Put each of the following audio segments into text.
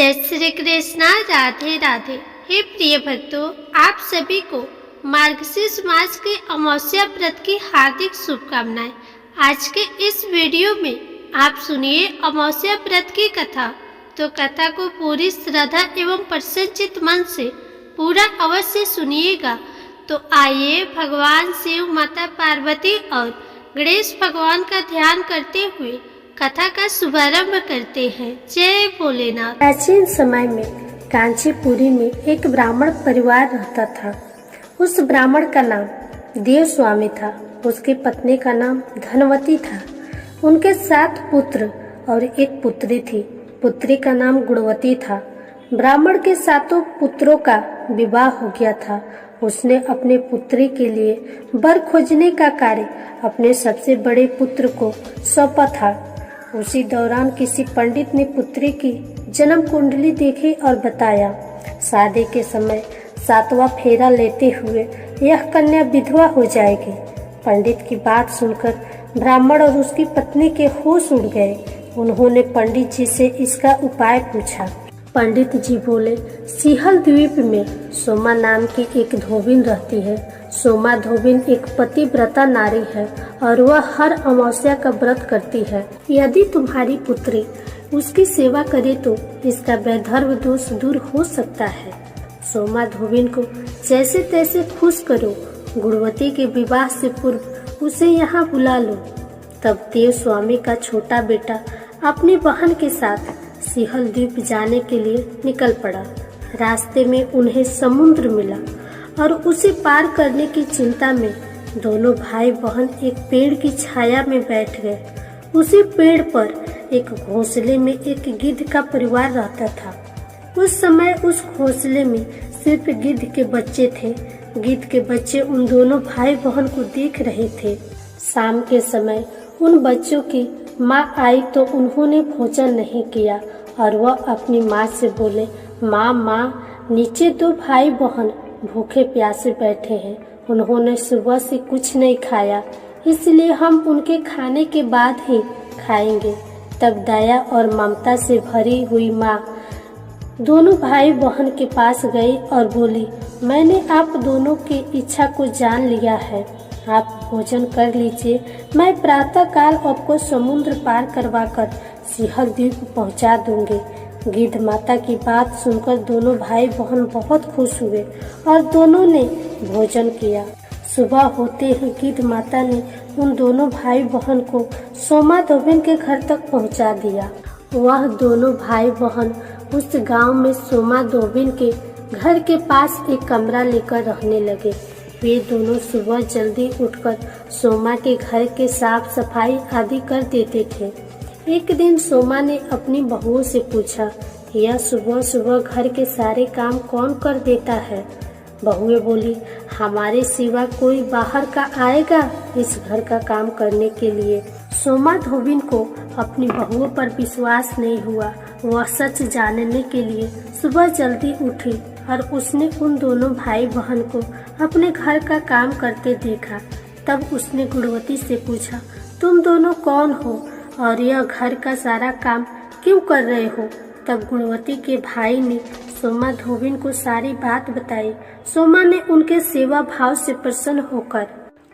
जय श्री कृष्णा। राधे राधे। हे प्रिय भक्तों, आप सभी को मार्गशीर्ष मास के अमावस्या व्रत की हार्दिक शुभकामनाएं। आज के इस वीडियो में आप सुनिए अमावस्या व्रत की कथा। तो कथा को पूरी श्रद्धा एवं प्रसन्नचित मन से पूरा अवश्य सुनिएगा। तो आइए भगवान शिव, माता पार्वती और गणेश भगवान का ध्यान करते हुए कथा का शुभारंभ करते हैं। जय भोलेनाथ। प्राचीन समय में कांचीपुरी में एक ब्राह्मण परिवार रहता था। उस ब्राह्मण का नाम देव स्वामी था। उसकी पत्नी का नाम धनवती था। उनके 7 पुत्र और एक पुत्री थी। पुत्री का नाम गुणवती था। ब्राह्मण के 7 पुत्रों का विवाह हो गया था। उसने अपने पुत्री के लिए वर खोजने का कार्य अपने सबसे बड़े पुत्र को सौंपा था। उसी दौरान किसी पंडित ने पुत्री की जन्म कुंडली देखी और बताया, शादी के समय 7वां फेरा लेते हुए यह कन्या विधवा हो जाएगी। पंडित की बात सुनकर ब्राह्मण और उसकी पत्नी के होश उड़ गए। उन्होंने पंडित जी से इसका उपाय पूछा। पंडित जी बोले, सिंहल द्वीप में सोमा नाम की एक धोबिन रहती है। सोमा धोबिन एक पतिव्रता नारी है और वह हर अमावस्या का व्रत करती है। यदि तुम्हारी पुत्री उसकी सेवा करे तो इसका वैधर्व दोष दूर हो सकता है। सोमा धोबिन को जैसे तैसे खुश करो। गुणवती के विवाह से पूर्व उसे यहाँ बुला लो। तब देव स्वामी का छोटा बेटा अपनी बहन के साथ सिंहल द्वीप जाने के लिए निकल पड़ा। रास्ते में उन्हें समुद्र मिला और उसे पार करने की चिंता में दोनों भाई बहन एक पेड़ की छाया में बैठ गए। उसी पेड़ पर एक घोंसले में एक गिद्ध का परिवार रहता था। उस समय उस घोंसले में सिर्फ गिद्ध के बच्चे थे। गिद्ध के बच्चे उन दोनों भाई बहन को देख रहे थे। शाम के समय उन बच्चों की माँ आई तो उन्होंने भोजन नहीं किया और वह अपनी माँ से बोले, माँ, नीचे 2 भाई बहन भूखे प्यासे बैठे हैं। उन्होंने सुबह से कुछ नहीं खाया, इसलिए हम उनके खाने के बाद ही खाएंगे। तब दया और ममता से भरी हुई माँ दोनों भाई बहन के पास गई और बोली, मैंने आप दोनों की इच्छा को जान लिया है। आप भोजन कर लीजिए। मैं प्रातः काल आपको समुद्र पार करवाकर सिंहल द्वीप पहुंचा दूंगी। गिद्ध माता की बात सुनकर दोनों भाई बहन बहुत खुश हुए और दोनों ने भोजन किया। सुबह होते ही गिद्ध माता ने उन दोनों भाई बहन को सोमा धोबिन के घर तक पहुंचा दिया। वह दोनों भाई बहन उस गांव में सोमा धोबिन के घर के पास एक कमरा लेकर रहने लगे। वे दोनों सुबह जल्दी उठकर सोमा के घर के साफ सफाई आदि कर देते थे। एक दिन सोमा ने अपनी बहुओं से पूछा, यह सुबह सुबह घर के सारे काम कौन कर देता है? बहुएं बोली, हमारे सिवा कोई बाहर का आएगा इस घर का काम करने के लिए? सोमा धोबिन को अपनी बहुओं पर विश्वास नहीं हुआ। वह सच जानने के लिए सुबह जल्दी उठी और उसने उन दोनों भाई बहन को अपने घर का काम करते देखा। तब उसने गुणवती से पूछा, तुम दोनों कौन हो और यह घर का सारा काम क्यों कर रहे हो? तब गुणवती के भाई ने सोमा धोबिन को सारी बात बताई। सोमा ने उनके सेवा भाव से प्रसन्न होकर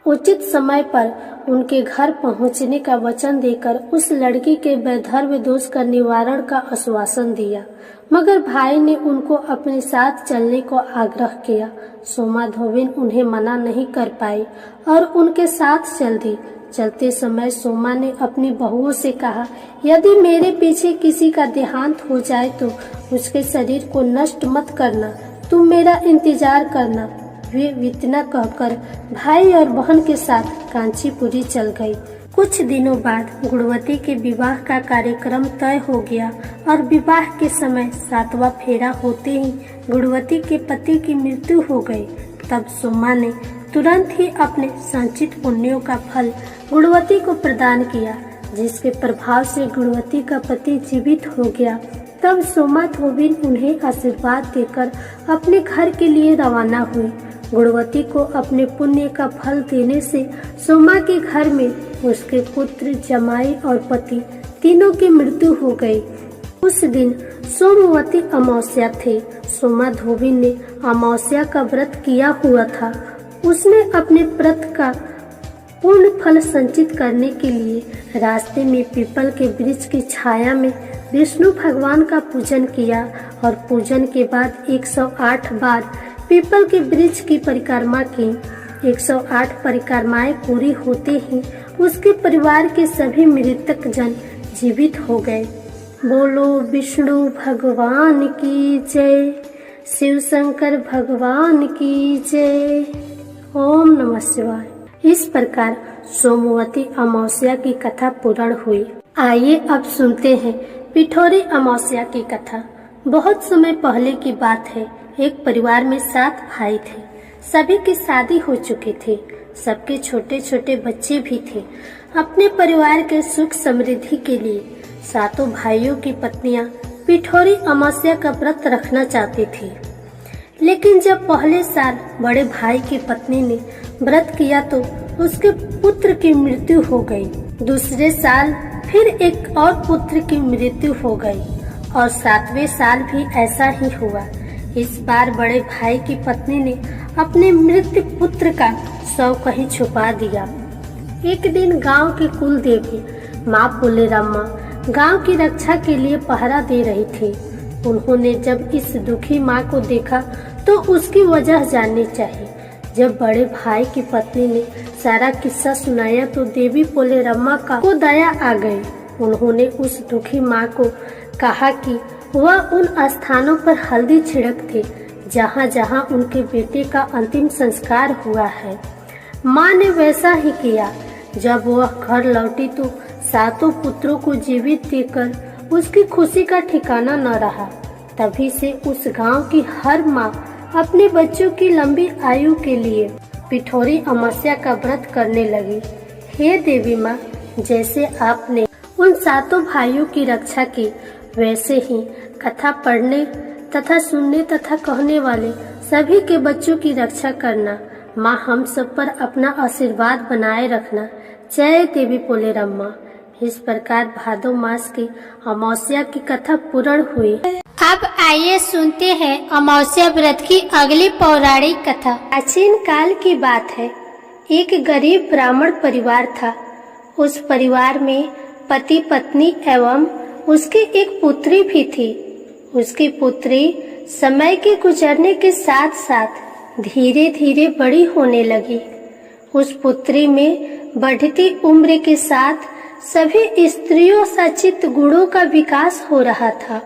उचित समय पर उनके घर पहुंचने का वचन देकर उस लड़की के वैधर्व दोष का निवारण का आश्वासन दिया। मगर भाई ने उनको अपने साथ चलने को आग्रह किया। सोमा धोबिन उन्हें मना नहीं कर पाई और उनके साथ चल दी। चलते समय सोमा ने अपनी बहुओं से कहा, यदि मेरे पीछे किसी का देहांत हो जाए तो उसके शरीर को नष्ट मत करना, तुम मेरा इंतजार करना। वे इतना कहकर भाई और बहन के साथ कांचीपुरी चल गई। कुछ दिनों बाद गुणवती के विवाह का कार्यक्रम तय हो गया और विवाह के समय 7वां फेरा होते ही गुणवती के पति की मृत्यु हो गई। तब सोमा ने तुरंत ही अपने संचित पुण्यों का फल गुणवती को प्रदान किया, जिसके प्रभाव से गुणवती का पति जीवित हो गया। तब सोमा धोबिन उन्हें आशीर्वाद देकर अपने घर के लिए रवाना हुई। गुणवती को अपने पुण्य का फल देने से सोमा के घर में उसके पुत्र, जमाई और पति तीनों की मृत्यु हो गई। उस दिन सोमवती अमावस्या थी। सोमा धोबी ने अमावस्या का व्रत किया हुआ था। उसने अपने व्रत का पूर्ण फल संचित करने के लिए रास्ते में पीपल के वृक्ष की छाया में विष्णु भगवान का पूजन किया और पूजन के बाद 108 बार पीपल के वृक्ष की परिक्रमा की। 108 परिक्रमाएं पूरी होते ही उसके परिवार के सभी मृतक जन जीवित हो गए। बोलो विष्णु भगवान की जय, शिव शंकर भगवान की जय। ओम नमः शिवाय। इस प्रकार सोमवती अमावस्या की कथा पूर्ण हुई। आइए अब सुनते हैं पिठोरी अमावस्या की कथा। बहुत समय पहले की बात है। एक परिवार में 7 भाई थे। सभी की शादी हो चुकी थी। सबके छोटे छोटे बच्चे भी थे। अपने परिवार के सुख समृद्धि के लिए 7 भाइयों की पत्नियां पिठोरी अमावस्या का व्रत रखना चाहती थी। लेकिन जब पहले साल बड़े भाई की पत्नी ने व्रत किया तो उसके पुत्र की मृत्यु हो गई। दूसरे साल फिर एक और पुत्र की मृत्यु हो गई और 7वें साल भी ऐसा ही हुआ। इस बार बड़े भाई की पत्नी ने अपने मृत पुत्र का शव कहीं छुपा दिया। एक दिन गांव की कुल देवी माँ पुलेरम्मा गांव की रक्षा के लिए पहरा दे रही थी। उन्होंने जब इस दुखी माँ को देखा तो उसकी वजह जाननी चाहिए। जब बड़े भाई की पत्नी ने सारा किस्सा सुनाया तो देवी पुलेरम्मा को दया आ गई। उन्होंने उस दुखी माँ को कहा कि वह उन स्थानों पर हल्दी छिड़क दे जहाँ जहाँ उनके बेटे का अंतिम संस्कार हुआ है। माँ ने वैसा ही किया। जब वह घर लौटी तो 7 पुत्रों को जीवित देखकर उसकी खुशी का ठिकाना न रहा। तभी से उस गांव की हर माँ अपने बच्चों की लंबी आयु के लिए पिठोरी अमावस्या का व्रत करने लगी। हे देवी माँ, जैसे आपने उन 7 भाइयों की रक्षा की, वैसे ही कथा पढ़ने तथा सुनने तथा कहने वाले सभी के बच्चों की रक्षा करना। माँ, हम सब पर अपना आशीर्वाद बनाए रखना। जय देवी पुलेरम्मा। इस प्रकार भादो मास की अमावस्या की कथा पूर्ण हुई। अब आइए सुनते हैं अमावस्या व्रत की अगली पौराणिक कथा। प्राचीन काल की बात है। एक गरीब ब्राह्मण परिवार था। उस परिवार में पति पत्नी एवं उसकी एक पुत्री भी थी। उसकी पुत्री समय के गुजरने के साथ साथ धीरे धीरे बड़ी होने लगी। उस पुत्री में बढ़ती उम्र के साथ सभी स्त्रियों सचित गुणों का विकास हो रहा था।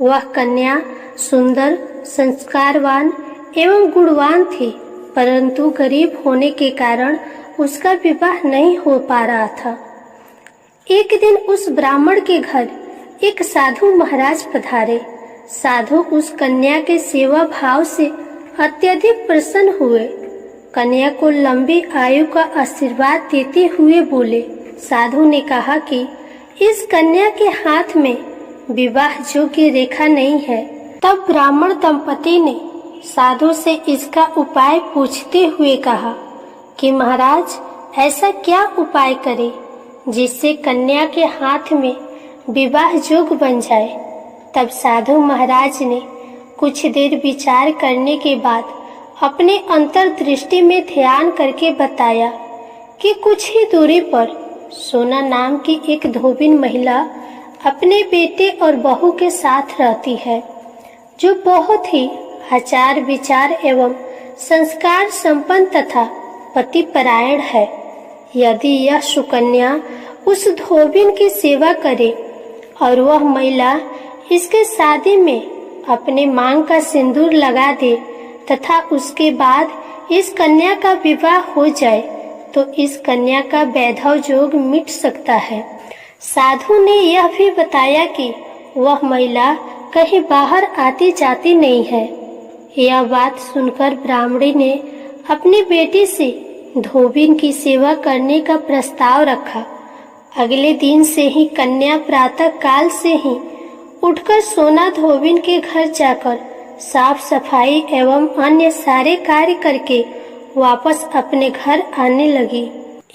वह कन्या सुंदर, संस्कारवान एवं गुणवान थी, परंतु गरीब होने के कारण उसका विवाह नहीं हो पा रहा था। एक दिन उस ब्राह्मण के घर एक साधु महाराज पधारे। साधु उस कन्या के सेवा भाव से अत्यधिक प्रसन्न हुए। कन्या को लंबी आयु का आशीर्वाद देते हुए बोले। साधु ने कहा कि इस कन्या के हाथ में विवाह योग्य रेखा नहीं है। तब ब्राह्मण दंपति ने साधु से इसका उपाय पूछते हुए कहा कि महाराज, ऐसा क्या उपाय करें जिससे कन्या के हाथ में विवाह योग्य बन जाए। तब साधु महाराज ने कुछ देर विचार करने के बाद अपने अंतर्दृष्टि में ध्यान करके बताया कि कुछ ही दूरी पर सोना नाम की एक धोबिन महिला अपने बेटे और बहू के साथ रहती है, जो बहुत ही आचार विचार एवं संस्कार संपन्न तथा पतिपरायण है। यदि यह सुकन्या उस धोबिन की सेवा करे और वह महिला इसके शादी में अपने मांग का सिंदूर लगा दे तथा उसके बाद इस कन्या का विवाह हो जाए तो इस कन्या का वैधव योग मिट सकता है। साधु ने यह भी बताया कि वह महिला कहीं बाहर आती जाती नहीं है। यह बात सुनकर ब्राह्मणी ने अपनी बेटी से धोबिन की सेवा करने का प्रस्ताव रखा। अगले दिन से ही कन्या प्रातः काल से ही उठकर सोना धोबिन के घर जाकर साफ सफाई एवं अन्य सारे कार्य करके वापस अपने घर आने लगी।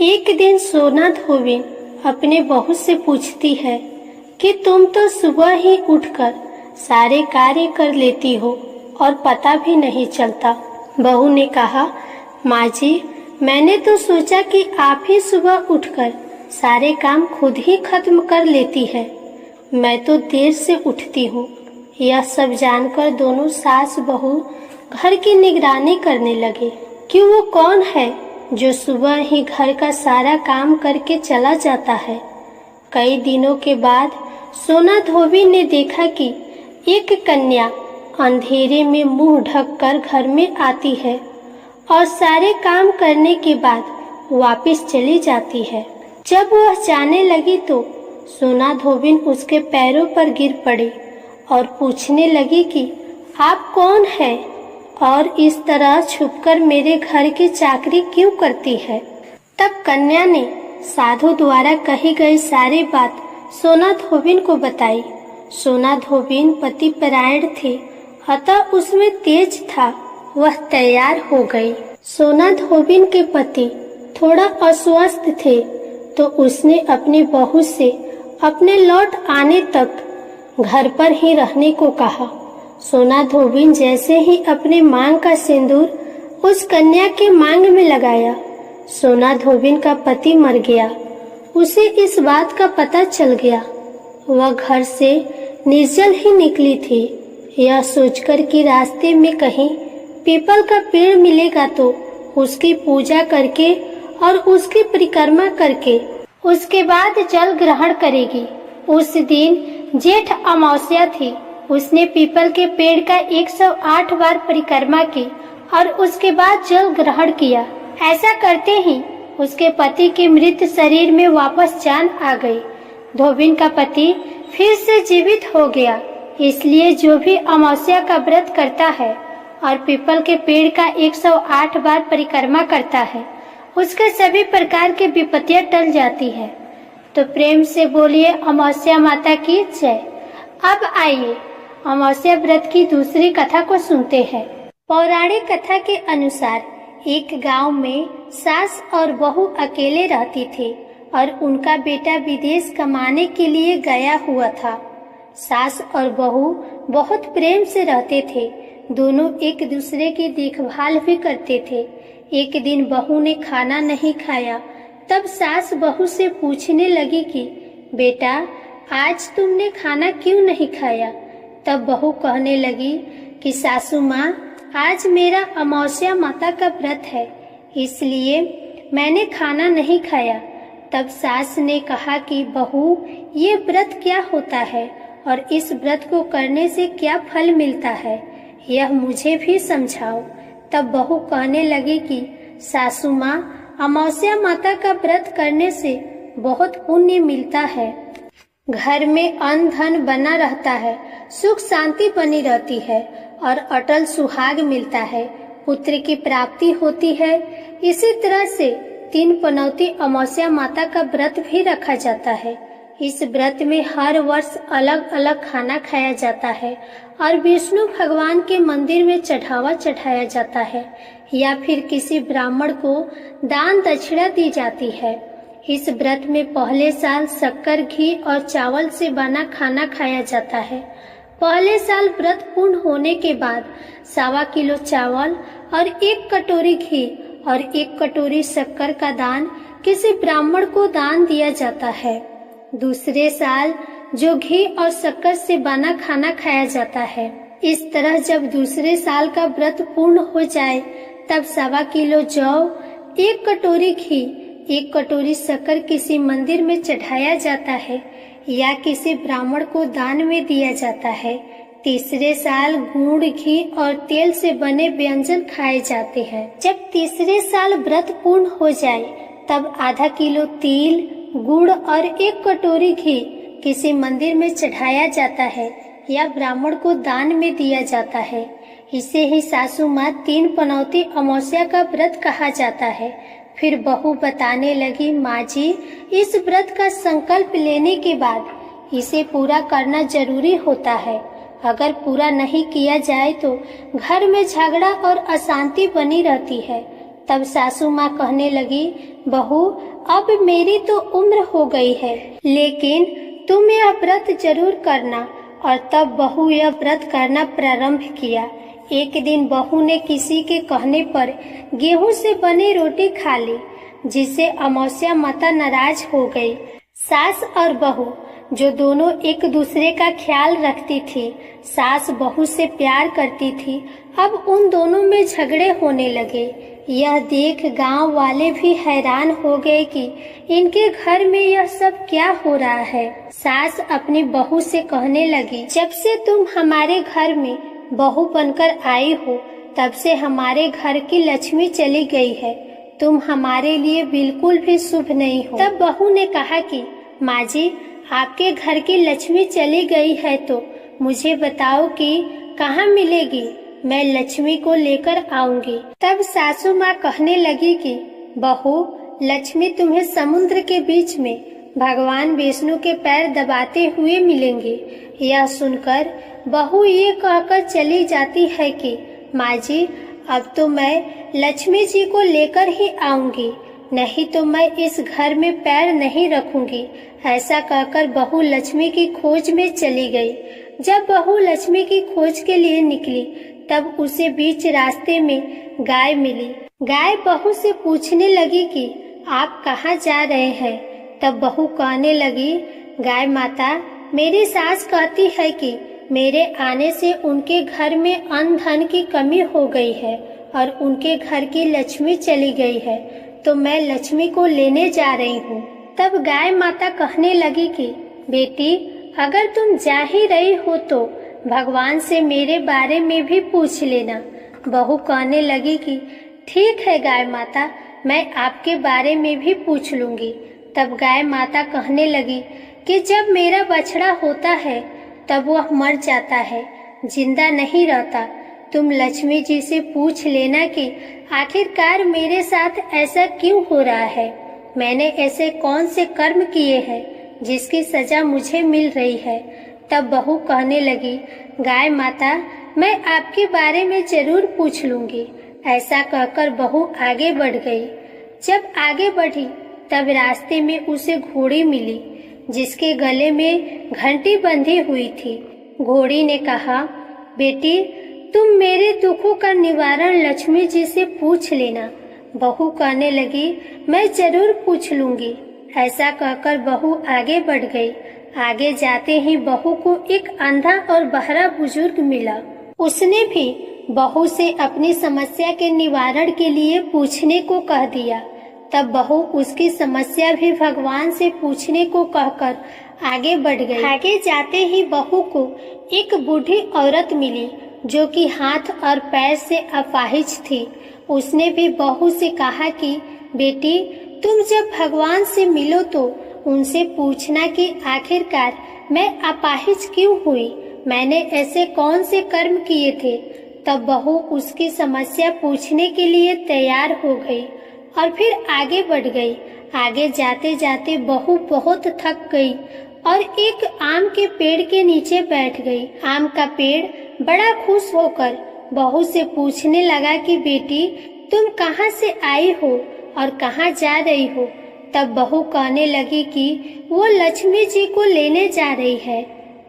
एक दिन सोना धोबिन अपने बहू से पूछती है कि तुम तो सुबह ही उठकर सारे कार्य कर लेती हो और पता भी नहीं चलता। बहू ने कहा, माँ जी, मैंने तो सोचा कि आप ही सुबह उठकर सारे काम खुद ही खत्म कर लेती है। मैं तो देर से उठती हूँ। यह सब जानकर दोनों सास बहू घर की निगरानी करने लगे कि वो कौन है जो सुबह ही घर का सारा काम करके चला जाता है। कई दिनों के बाद सोना धोबी ने देखा कि एक कन्या अंधेरे में मुंह ढककर घर में आती है और सारे काम करने के बाद वापस चली जाती है। जब वह जाने लगी तो सोना धोबिन उसके पैरों पर गिर पड़ी और पूछने लगी कि आप कौन है और इस तरह छुपकर मेरे घर की चाकरी क्यों करती है। तब कन्या ने साधु द्वारा कही गई सारी बात सोना धोबिन को बताई। सोना धोबिन पति परायण थे, अतः उसमें तेज था। वह तैयार हो गई। सोना धोबिन के पति थोड़ा अस्वस्थ थे तो उसने अपनी बहू से अपने लौट आने तक घर पर ही रहने को कहा। सोना धोबिन जैसे ही अपने मांग का सिंदूर उस कन्या के मांग में लगाया, सोना धोबिन का पति मर गया। उसे इस बात का पता चल गया। वह घर से निर्जल ही निकली थी। यह सोचकर कि रास्ते में कहीं पीपल का पेड़ मिलेगा तो उसकी पूजा करके और उसकी परिक्रमा करके उसके बाद जल ग्रहण करेगी। उस दिन जेठ अमावस्या थी। उसने पीपल के पेड़ का 108 बार परिक्रमा की और उसके बाद जल ग्रहण किया। ऐसा करते ही उसके पति के मृत शरीर में वापस जान आ गई। धोबिन का पति फिर से जीवित हो गया। इसलिए जो भी अमावस्या का व्रत करता है और पीपल के पेड़ का 108 बार परिक्रमा करता है, उसके सभी प्रकार की विपत्तियां टल जाती है। तो प्रेम से बोलिए अमावस्या माता की जय। अब आइए अमावस्या व्रत की दूसरी कथा को सुनते हैं। पौराणिक कथा के अनुसार एक गांव में सास और बहू अकेले रहती थी और उनका बेटा विदेश कमाने के लिए गया हुआ था। सास और बहू बहुत प्रेम से रहते थे। दोनों एक दूसरे की देखभाल भी करते थे। एक दिन बहू ने खाना नहीं खाया। तब सास बहू से पूछने लगी कि बेटा, आज तुमने खाना क्यों नहीं खाया। तब बहू कहने लगी कि सासू माँ, आज मेरा अमावस्या माता का व्रत है, इसलिए मैंने खाना नहीं खाया। तब सास ने कहा कि बहू, ये व्रत क्या होता है और इस व्रत को करने से क्या फल मिलता है, यह मुझे भी समझाओ। तब बहू कहने लगी कि सासू माँ, अमावस्या माता का व्रत करने से बहुत पुण्य मिलता है। घर में अन्न धन बना रहता है, सुख शांति बनी रहती है और अटल सुहाग मिलता है, पुत्र की प्राप्ति होती है। इसी तरह से 3 पनौती अमावस्या माता का व्रत भी रखा जाता है। इस व्रत में हर वर्ष अलग अलग खाना खाया जाता है और विष्णु भगवान के मंदिर में चढ़ावा चढ़ाया जाता है या फिर किसी ब्राह्मण को दान दक्षिणा दी जाती है। इस व्रत में पहले साल शक्कर, घी और चावल से बना खाना खाया जाता है। पहले साल व्रत पूर्ण होने के बाद 1.25 किलो चावल और 1 कटोरी घी और 1 कटोरी शक्कर का दान किसी ब्राह्मण को दान दिया जाता है। दूसरे साल जो घी और शक्कर से बना खाना खाया जाता है। इस तरह जब दूसरे साल का व्रत पूर्ण हो जाए तब 1.25 किलो जौ, 1 कटोरी घी, 1 कटोरी शक्कर किसी मंदिर में चढ़ाया जाता है या किसी ब्राह्मण को दान में दिया जाता है। तीसरे साल गुड़, घी और तेल से बने व्यंजन खाए जाते हैं। जब तीसरे साल व्रत पूर्ण हो जाए तब आधा किलो तिल, गुड़ और 1 कटोरी घी किसी मंदिर में चढ़ाया जाता है या ब्राह्मण को दान में दिया जाता है। इसे ही सासू माँ 3 पनौती अमावस्या का व्रत कहा जाता है। फिर बहू बताने लगी, माँ जी, इस व्रत का संकल्प लेने के बाद इसे पूरा करना जरूरी होता है। अगर पूरा नहीं किया जाए तो घर में झगड़ा और अशांति बनी रहती है। तब सासू माँ कहने लगी, बहू, अब मेरी तो उम्र हो गई है, लेकिन तुम यह व्रत जरूर करना और तब बहू यह व्रत करना प्रारंभ किया। एक दिन बहू ने किसी के कहने पर गेहूं से बनी रोटी खा ली, जिससे अमावस्या माता नाराज हो गई। सास और बहू जो दोनों एक दूसरे का ख्याल रखती थी, सास बहू से प्यार करती थी, अब उन दोनों में झगड़े होने लगे। यह देख गांव वाले भी हैरान हो गए कि इनके घर में यह सब क्या हो रहा है। सास अपनी बहू से कहने लगी, जब से तुम हमारे घर में बहू बनकर आई हो, तब से हमारे घर की लक्ष्मी चली गई है। तुम हमारे लिए बिल्कुल भी शुभ नहीं हो। तब बहू ने कहा कि माँ जी, आपके घर की लक्ष्मी चली गई है तो मुझे बताओ कि कहाँ मिलेगी, मैं लक्ष्मी को लेकर आऊंगी। तब सासू माँ कहने लगी कि बहू, लक्ष्मी तुम्हें समुद्र के बीच में भगवान विष्णु के पैर दबाते हुए मिलेंगे। यह सुनकर बहू ये कहकर चली जाती है कि माँ जी, अब तो मैं लक्ष्मी जी को लेकर ही आऊंगी, नहीं तो मैं इस घर में पैर नहीं रखूंगी। ऐसा कहकर बहू लक्ष्मी की खोज में चली गई। जब बहू लक्ष्मी की खोज के लिए निकली, तब उसे बीच रास्ते में गाय मिली। गाय बहू से पूछने लगी कि आप कहाँ जा रहे हैं। तब बहू कहने लगी, गाय माता, मेरी सास कहती है कि मेरे आने से उनके घर में अन्न धन की कमी हो गई है और उनके घर की लक्ष्मी चली गई है, तो मैं लक्ष्मी को लेने जा रही हूँ। तब गाय माता कहने लगी कि बेटी, अगर तुम जा ही रही हो तो भगवान से मेरे बारे में भी पूछ लेना। बहू कहने लगी कि ठीक है गाय माता, मैं आपके बारे में भी पूछ लूंगी। तब गाय माता कहने लगी कि जब मेरा बछड़ा होता है तब वह मर जाता है, जिंदा नहीं रहता। तुम लक्ष्मी जी से पूछ लेना कि आखिरकार मेरे साथ ऐसा क्यों हो रहा है। मैंने ऐसे कौन से कर्म किए हैं जिसकी सजा मुझे मिल रही है। तब बहू कहने लगी, गाय माता, मैं आपके बारे में जरूर पूछ लूंगी। ऐसा कहकर बहू आगे बढ़ गई। जब आगे बढ़ी तब रास्ते में उसे घोड़ी मिली, जिसके गले में घंटी बंधी हुई थी। घोड़ी ने कहा, बेटी, तुम मेरे दुखों का निवारण लक्ष्मी जी से पूछ लेना। बहू कहने लगी, मैं जरूर पूछ लूंगी। ऐसा कहकर बहू आगे बढ़ गई। आगे जाते ही बहू को एक अंधा और बहरा बुजुर्ग मिला। उसने भी बहू से अपनी समस्या के निवारण के लिए पूछने को कह दिया। तब बहू उसकी समस्या भी भगवान से पूछने को कहकर आगे बढ़ गई। आगे जाते ही बहू को एक बूढ़ी औरत मिली, जो कि हाथ और पैर से अपाहिज थी। उसने भी बहू से कहा कि बेटी, तुम जब भगवान से मिलो तो उनसे पूछना कि आखिरकार मैं अपाहिज क्यों हुई, मैंने ऐसे कौन से कर्म किए थे। तब बहू उसकी समस्या पूछने के लिए तैयार हो गई और फिर आगे बढ़ गई। आगे जाते जाते बहू बहुत थक गई और एक आम के पेड़ के नीचे बैठ गई। आम का पेड़ बड़ा खुश होकर बहू से पूछने लगा कि बेटी, तुम कहाँ से आई हो और कहाँ जा रही हो। तब बहू कहने लगी कि वो लक्ष्मी जी को लेने जा रही है।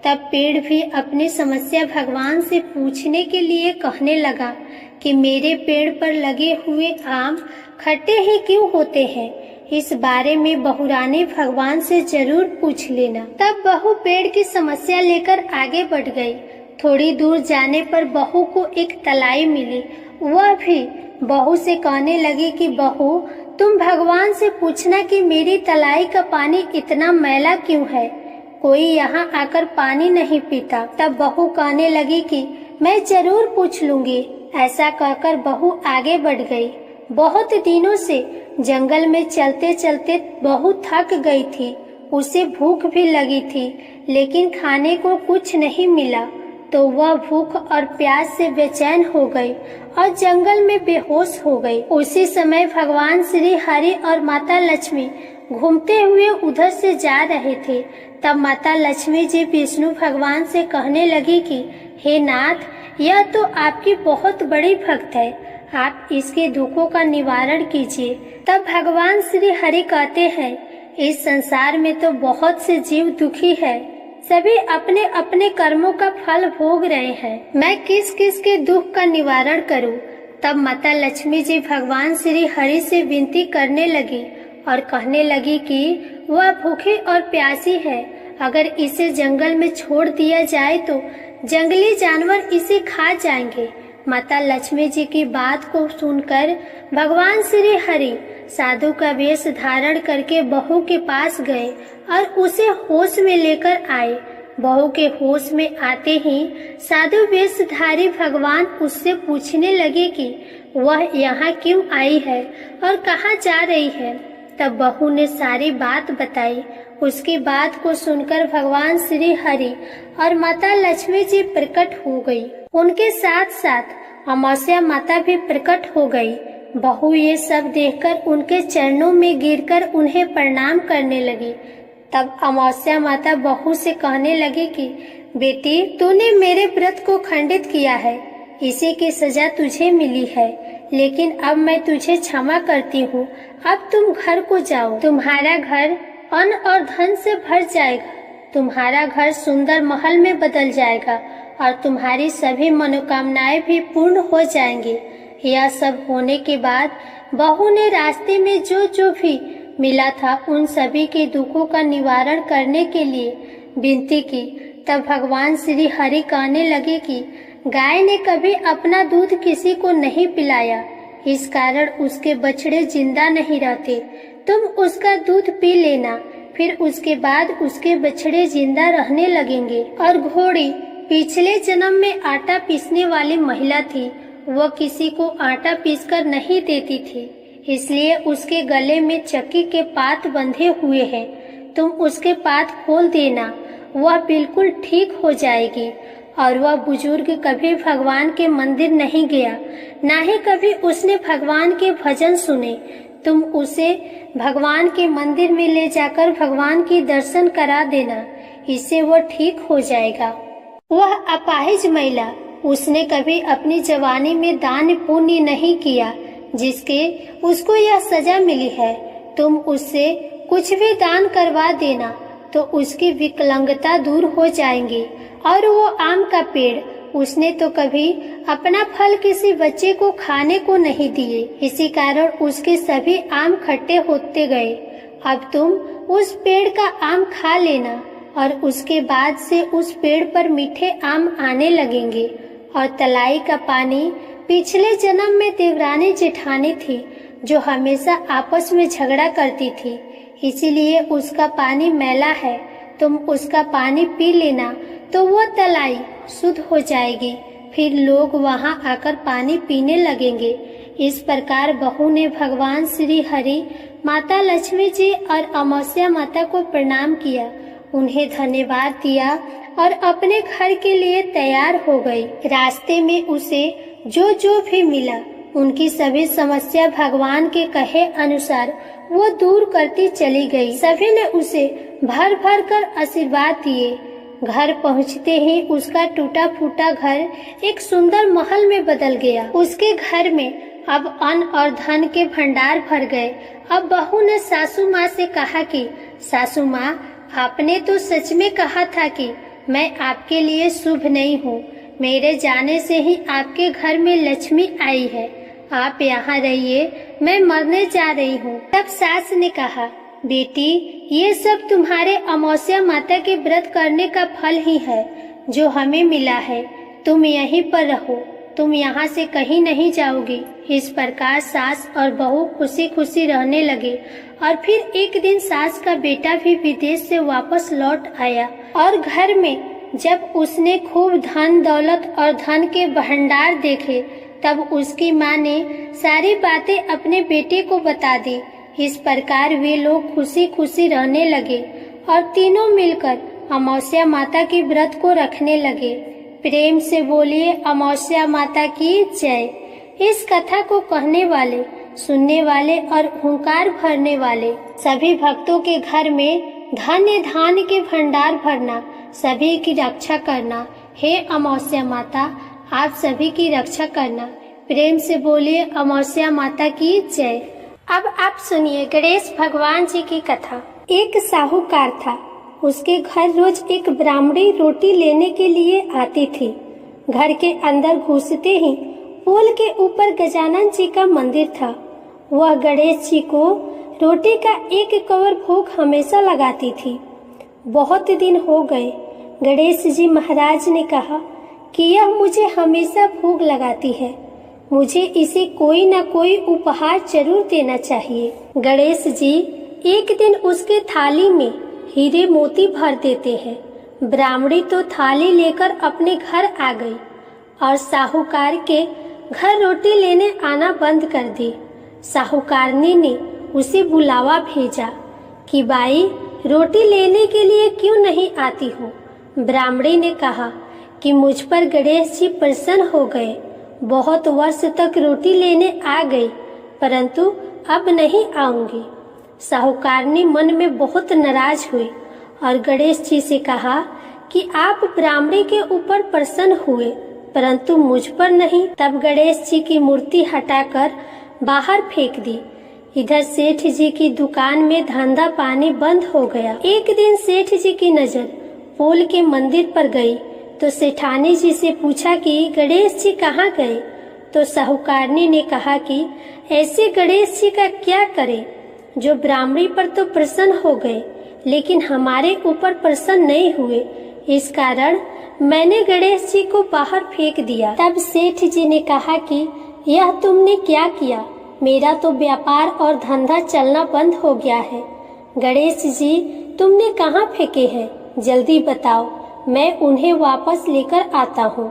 तब पेड़ भी अपनी समस्या भगवान से पूछने के लिए कहने लगा कि मेरे पेड़ पर लगे हुए आम खट्टे ही क्यों होते हैं, इस बारे में बहुरानी भगवान से जरूर पूछ लेना। तब बहू पेड़ की समस्या लेकर आगे बढ़ गई। थोड़ी दूर जाने पर बहू को एक तलाई मिली। वह भी बहू से कहने लगी कि बहू, तुम भगवान से पूछना कि मेरी तलाई का पानी इतना मैला क्यों है, कोई यहाँ आकर पानी नहीं पीता। तब बहू कहने लगी कि मैं जरूर पूछ लूंगी। ऐसा कहकर बहू आगे बढ़ गई। बहुत दिनों से जंगल में चलते चलते बहू थक गई थी। उसे भूख भी लगी थी, लेकिन खाने को कुछ नहीं मिला, तो वह भूख और प्यास से बेचैन हो गई और जंगल में बेहोश हो गई। उसी समय भगवान श्री हरि और माता लक्ष्मी घूमते हुए उधर से जा रहे थे। तब माता लक्ष्मी जी विष्णु भगवान से कहने लगी कि हे नाथ, यह तो आपकी बहुत बड़ी भक्त है, आप इसके दुखों का निवारण कीजिए। तब भगवान श्री हरि कहते हैं, इस संसार में तो बहुत से जीव दुखी है, सभी अपने अपने कर्मों का फल भोग रहे हैं। मैं किस किस के दुख का निवारण करूं? तब माता लक्ष्मी जी भगवान श्री हरि से विनती करने लगी और कहने लगी कि वह भूखी और प्यासी है। अगर इसे जंगल में छोड़ दिया जाए तो जंगली जानवर इसे खा जाएंगे। माता लक्ष्मी जी की बात को सुनकर भगवान श्री हरि साधु का वेश धारण करके बहू के पास गए और उसे होश में लेकर आए। बहू के होश में आते ही साधु वेशधारी भगवान उससे पूछने लगे कि वह यहाँ क्यों आई है और कहाँ जा रही है। तब बहू ने सारी बात बताई। उसकी बात को सुनकर भगवान श्री हरि और माता लक्ष्मी जी प्रकट हो गई। उनके साथ साथ अमावस्या माता भी प्रकट हो गई। बहू ये सब देखकर उनके चरणों में गिरकर उन्हें प्रणाम करने लगी। तब अमावस्या माता बहू से कहने लगी कि बेटी, तूने मेरे व्रत को खंडित किया है, इसी की सजा तुझे मिली है, लेकिन अब मैं तुझे क्षमा करती हूँ। अब तुम घर को जाओ। तुम्हारा घर अन्न और धन से भर जाएगा। तुम्हारा घर सुंदर महल में बदल जाएगा और तुम्हारी सभी मनोकामनाएं भी पूर्ण हो जाएंगी। यह सब होने के बाद बहू ने रास्ते में जो जो भी मिला था उन सभी के दुखों का निवारण करने के लिए विनती की। तब भगवान श्री हरि कहने लगे कि गाय ने कभी अपना दूध किसी को नहीं पिलाया, इस कारण उसके बछड़े जिंदा नहीं रहते। तुम उसका दूध पी लेना, फिर उसके बाद उसके बछड़े जिंदा रहने लगेंगे। और घोड़ी पिछले जन्म में आटा पीसने वाली महिला थी। वह किसी को आटा पीसकर नहीं देती थी, इसलिए उसके गले में चक्की के पात बंधे हुए हैं। तुम उसके पात खोल देना, वह बिल्कुल ठीक हो जाएगी। और वह बुजुर्ग कभी भगवान के मंदिर नहीं गया, ना ही कभी उसने भगवान के भजन सुने। तुम उसे भगवान के मंदिर में ले जाकर भगवान की दर्शन करा देना, इससे वह ठीक हो जाएगा। वह अपाहिज महिला, उसने कभी अपनी जवानी में दान पुण्य नहीं किया, जिसके उसको यह सजा मिली है। तुम उससे कुछ भी दान करवा देना तो उसकी विकलांगता दूर हो जाएंगी। और वो आम का पेड़, उसने तो कभी अपना फल किसी बच्चे को खाने को नहीं दिए, इसी कारण उसके सभी आम खट्टे होते गए। अब तुम उस पेड़ का आम खा लेना और उसके बाद से उस पेड़ पर मीठे आम आने लगेंगे। और तलाई का पानी पिछले जन्म में देवरानी जेठानी थी, जो हमेशा आपस में झगड़ा करती थी, इसीलिए उसका पानी मैला है। तुम उसका पानी पी लेना तो वो तलाई शुद्ध हो जाएगी, फिर लोग वहाँ आकर पानी पीने लगेंगे। इस प्रकार बहू ने भगवान श्री हरि, माता लक्ष्मी जी और अमावस्या माता को प्रणाम किया, उन्हें धन्यवाद दिया और अपने घर के लिए तैयार हो गई। रास्ते में उसे जो जो भी मिला उनकी सभी समस्या भगवान के कहे अनुसार वो दूर करती चली गई। सभी ने उसे भर भर कर आशीर्वाद दिए। घर पहुंचते ही उसका टूटा फूटा घर एक सुंदर महल में बदल गया। उसके घर में अब अन्न और धन के भंडार भर गए। अब बहू ने सासू माँ से कहा कि सासू माँ, आपने तो सच में कहा था कि मैं आपके लिए शुभ नहीं हूँ। मेरे जाने से ही आपके घर में लक्ष्मी आई है। आप यहाँ रहिए, मैं मरने जा रही हूँ। तब सास ने कहा, बेटी, ये सब तुम्हारे अमावस्या माता के व्रत करने का फल ही है जो हमें मिला है। तुम यहीं पर रहो, तुम यहाँ से कहीं नहीं जाओगी। इस प्रकार सास और बहू खुशी खुशी रहने लगे। और फिर एक दिन सास का बेटा भी विदेश से वापस लौट आया और घर में जब उसने खूब धन दौलत और धन के भंडार देखे, तब उसकी माँ ने सारी बातें अपने बेटे को बता दी। इस प्रकार वे लोग खुशी खुशी रहने लगे और तीनों मिलकर अमावस्या माता के व्रत को रखने लगे। प्रेम से बोलिए अमावस्या माता की जय। इस कथा को कहने वाले, सुनने वाले और हुंकार भरने वाले सभी भक्तों के घर में धन्य धान्य के भंडार भरना, सभी की रक्षा करना। हे अमावस्या माता, आप सभी की रक्षा करना। प्रेम से बोलिए अमावस्या माता की जय। अब आप सुनिए गणेश भगवान जी की कथा। एक साहूकार था, उसके घर रोज एक ब्राह्मणी रोटी लेने के लिए आती थी। घर के अंदर घुसते ही पुल के ऊपर गजानन जी का मंदिर था। वह गणेश जी को रोटी का एक कवर भोग हमेशा लगाती थी। बहुत दिन हो गए। गणेश जी महाराज ने कहा कि यह मुझे हमेशा भोग लगाती है, मुझे इसे कोई न कोई उपहार जरूर देना चाहिए। गणेश जी एक दिन उसके थाली में हीरे मोती भर देते हैं। ब्राह्मणी तो थाली लेकर अपने घर आ गई और साहूकार के घर रोटी लेने आना बंद कर दी। साहूकारनी ने उसे बुलावा भेजा कि बाई, रोटी लेने के लिए क्यों नहीं आती हो? ब्राह्मणी ने कहा कि मुझ पर गणेश जी प्रसन्न हो गए, बहुत वर्ष तक रोटी लेने आ गई, परंतु अब नहीं आऊंगी। साहूकारनी मन में बहुत नाराज हुई और गणेश जी से कहा कि आप ब्राह्मणी के ऊपर प्रसन्न हुए परंतु मुझ पर नहीं। तब गणेश जी की मूर्ति हटाकर बाहर फेंक दी। इधर सेठ जी की दुकान में धंधा पानी बंद हो गया। एक दिन सेठ जी की नजर पोल के मंदिर पर गई तो सेठानी जी से पूछा कि गणेश जी कहाँ गए? तो साहूकारनी ने कहा कि ऐसे गणेश जी का क्या करें जो ब्राह्मणी पर तो प्रसन्न हो गए लेकिन हमारे ऊपर प्रसन्न नहीं हुए, इस कारण मैंने गणेश जी को बाहर फेंक दिया। तब सेठ जी ने कहा कि यह तुमने क्या किया? मेरा तो व्यापार और धंधा चलना बंद हो गया है। गणेश जी तुमने कहाँ फेंके हैं? जल्दी बताओ, मैं उन्हें वापस लेकर आता हूँ।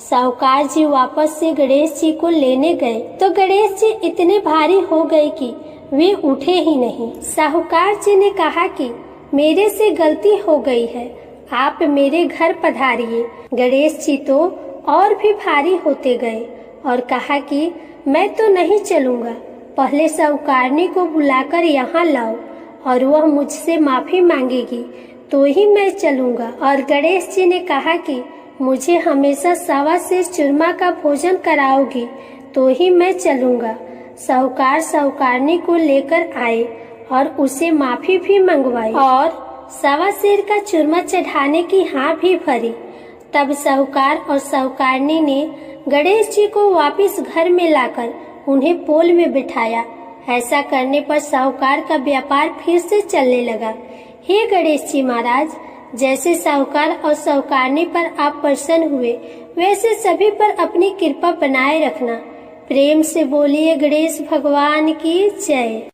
साहूकार जी वापस से गणेश जी को लेने गए तो गणेश जी इतने भारी हो गए कि वे उठे ही नहीं। साहूकार जी ने कहा कि मेरे से गलती हो गई है, आप मेरे घर पधारिए। गणेश जी तो और भी भारी होते गए और कहा कि मैं तो नहीं चलूंगा, पहले साहूकारनी को बुलाकर यहाँ लाओ और वह मुझसे माफी मांगेगी तो ही मैं चलूंगा। और गणेश जी ने कहा कि मुझे हमेशा 1.25 सेर चूरमा का भोजन कराओगी तो ही मैं चलूंगा। साहूकार साहूकारनी को लेकर आए और उसे माफी भी मंगवाई और 1.25 सेर का चूरमा चढ़ाने की हाँ भी भरी। तब साहूकार और साहूकारनी ने गणेश जी को वापस घर में लाकर उन्हें पोल में बिठाया। ऐसा करने पर साहूकार का व्यापार फिर से चलने लगा। हे गणेश जी महाराज, जैसे साहूकार और साहूकारनी पर आप प्रसन्न हुए वैसे सभी पर अपनी कृपा बनाए रखना। प्रेम से बोलिए गणेश भगवान की जय।